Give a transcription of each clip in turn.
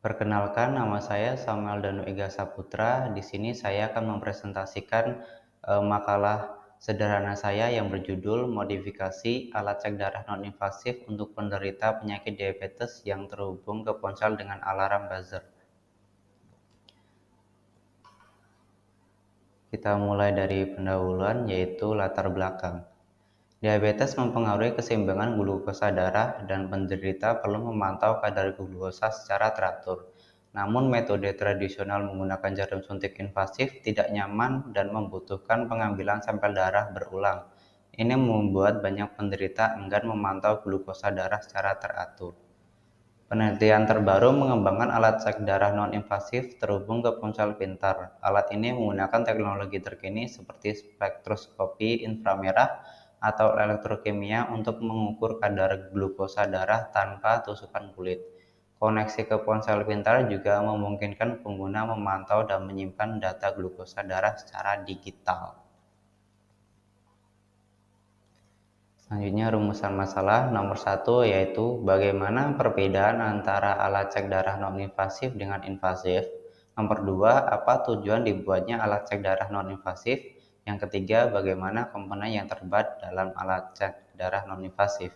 Perkenalkan, nama saya Samuel Danu Ega Saputra. Di sini saya akan mempresentasikan makalah sederhana saya yang berjudul Modifikasi Alat Cek Darah Non-Invasif untuk Penderita Penyakit Diabetes yang Terhubung ke Ponsel dengan Alarm Buzzer. Kita mulai dari pendahuluan, yaitu latar belakang. Diabetes mempengaruhi keseimbangan glukosa darah dan penderita perlu memantau kadar glukosa secara teratur. Namun metode tradisional menggunakan jarum suntik invasif tidak nyaman dan membutuhkan pengambilan sampel darah berulang. Ini membuat banyak penderita enggan memantau glukosa darah secara teratur. Penelitian terbaru mengembangkan alat cek darah non-invasif terhubung ke ponsel pintar. Alat ini menggunakan teknologi terkini seperti spektroskopi inframerah atau elektrokimia untuk mengukur kadar glukosa darah tanpa tusukan kulit. Koneksi ke ponsel pintar juga memungkinkan pengguna memantau dan menyimpan data glukosa darah secara digital. Selanjutnya rumusan masalah nomor 1 yaitu bagaimana perbedaan antara alat cek darah non-invasif dengan invasif. Nomor 2, apa tujuan dibuatnya alat cek darah non-invasif. Yang ketiga, bagaimana komponen yang terlibat dalam alat cek darah non-invasif.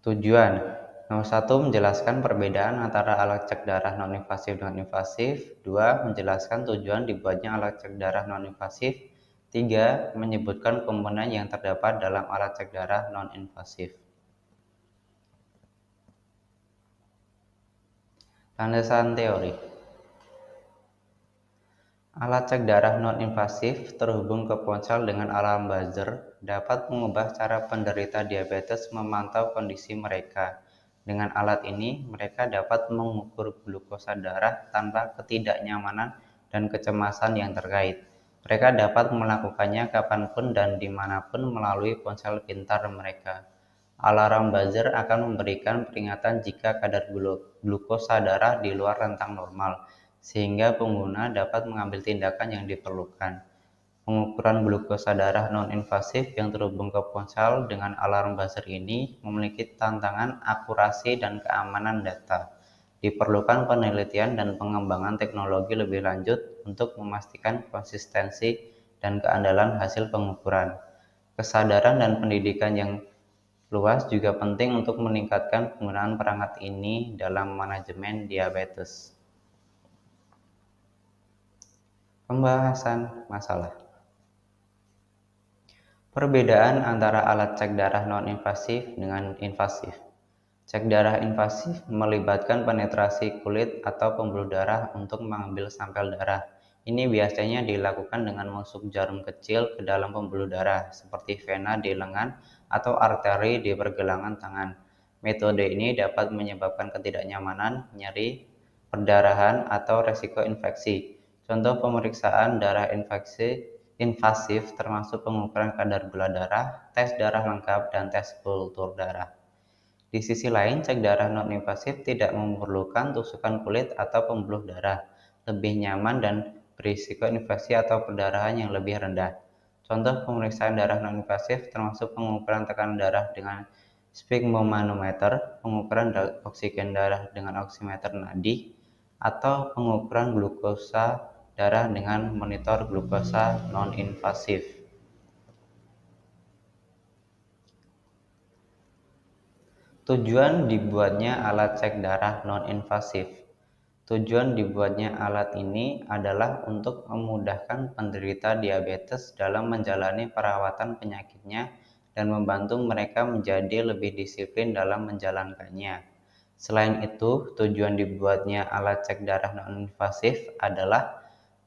Tujuan. Nomor 1, menjelaskan perbedaan antara alat cek darah non-invasif dengan invasif. 2, menjelaskan tujuan dibuatnya alat cek darah non-invasif. 3. Menyebutkan komponen yang terdapat dalam alat cek darah non-invasif. Landasan teori. Alat cek darah non-invasif terhubung ke ponsel dengan alarm buzzer dapat mengubah cara penderita diabetes memantau kondisi mereka. Dengan alat ini, mereka dapat mengukur glukosa darah tanpa ketidaknyamanan dan kecemasan yang terkait. Mereka dapat melakukannya kapanpun dan dimanapun melalui ponsel pintar mereka. Alarm buzzer akan memberikan peringatan jika kadar glukosa darah di luar rentang normal, sehingga pengguna dapat mengambil tindakan yang diperlukan. Pengukuran glukosa darah non-invasif yang terhubung ke ponsel dengan alarm buzzer ini memiliki tantangan akurasi dan keamanan data. Diperlukan penelitian dan pengembangan teknologi lebih lanjut untuk memastikan konsistensi dan keandalan hasil pengukuran. Kesadaran dan pendidikan yang luas juga penting untuk meningkatkan penggunaan perangkat ini dalam manajemen diabetes. Pembahasan masalah. Perbedaan antara alat cek darah non-invasif dengan invasif. Cek darah invasif melibatkan penetrasi kulit atau pembuluh darah untuk mengambil sampel darah. Ini biasanya dilakukan dengan menusuk jarum kecil ke dalam pembuluh darah, seperti vena di lengan atau arteri di pergelangan tangan. Metode ini dapat menyebabkan ketidaknyamanan, nyeri, perdarahan, atau resiko infeksi. Contoh pemeriksaan darah invasif termasuk pengukuran kadar gula darah, tes darah lengkap, dan tes kultur darah. Di sisi lain, cek darah non-invasif tidak memerlukan tusukan kulit atau pembuluh darah, lebih nyaman dan berisiko infeksi atau perdarahan yang lebih rendah. Contoh pemeriksaan darah non-invasif termasuk pengukuran tekanan darah dengan sphygmomanometer, pengukuran oksigen darah dengan oximeter nadi, atau pengukuran glukosa darah dengan monitor glukosa non-invasif. Tujuan dibuatnya alat cek darah non-invasif. Tujuan dibuatnya alat ini adalah untuk memudahkan penderita diabetes dalam menjalani perawatan penyakitnya dan membantu mereka menjadi lebih disiplin dalam menjalankannya. Selain itu, tujuan dibuatnya alat cek darah non-invasif adalah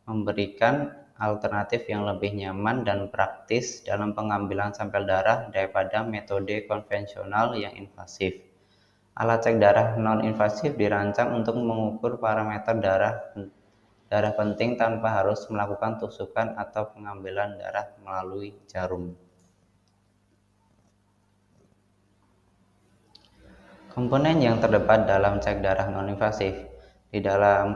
memberikan alternatif yang lebih nyaman dan praktis dalam pengambilan sampel darah daripada metode konvensional yang invasif. Alat cek darah non-invasif dirancang untuk mengukur parameter darah penting tanpa harus melakukan tusukan atau pengambilan darah melalui jarum. Komponen yang terdapat dalam cek darah non-invasif. Di dalam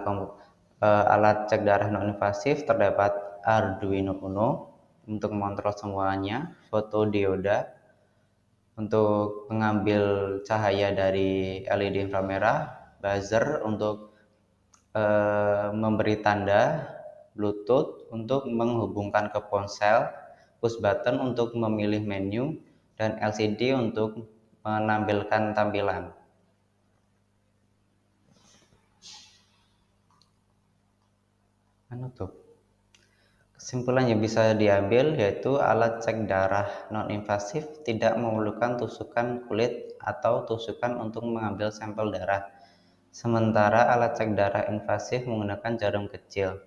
alat cek darah non-invasif terdapat Arduino Uno untuk mengontrol semuanya, fotodioda untuk mengambil cahaya dari LED inframerah, buzzer untuk memberi tanda, Bluetooth untuk menghubungkan ke ponsel, push button untuk memilih menu, dan LCD untuk menampilkan tampilan. Menutup. Kesimpulan yang bisa diambil yaitu alat cek darah non-invasif tidak memerlukan tusukan kulit atau tusukan untuk mengambil sampel darah. Sementara alat cek darah invasif menggunakan jarum kecil.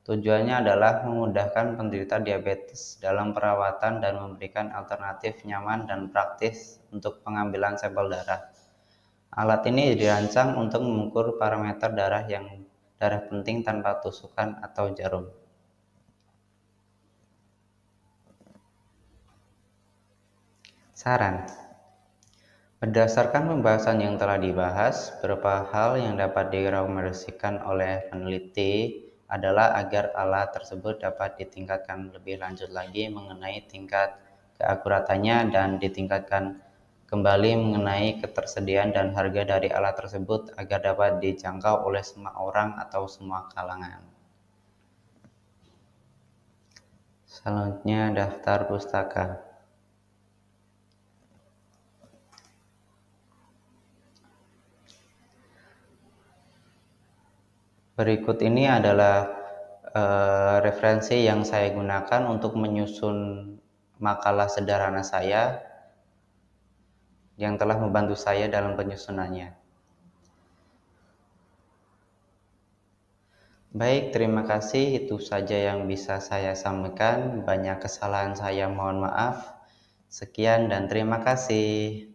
Tujuannya adalah memudahkan penderita diabetes dalam perawatan dan memberikan alternatif nyaman dan praktis untuk pengambilan sampel darah. Alat ini dirancang untuk mengukur parameter darah penting tanpa tusukan atau jarum. Saran. Berdasarkan pembahasan yang telah dibahas, beberapa hal yang dapat direkomendasikan oleh peneliti adalah agar alat tersebut dapat ditingkatkan lebih lanjut lagi mengenai tingkat keakuratannya dan ditingkatkan kembali mengenai ketersediaan dan harga dari alat tersebut agar dapat dijangkau oleh semua orang atau semua kalangan. Selanjutnya daftar pustaka. Berikut ini adalah referensi yang saya gunakan untuk menyusun makalah sederhana saya yang telah membantu saya dalam penyusunannya. Baik, terima kasih. Itu saja yang bisa saya sampaikan. Banyak kesalahan saya mohon maaf. Sekian dan terima kasih.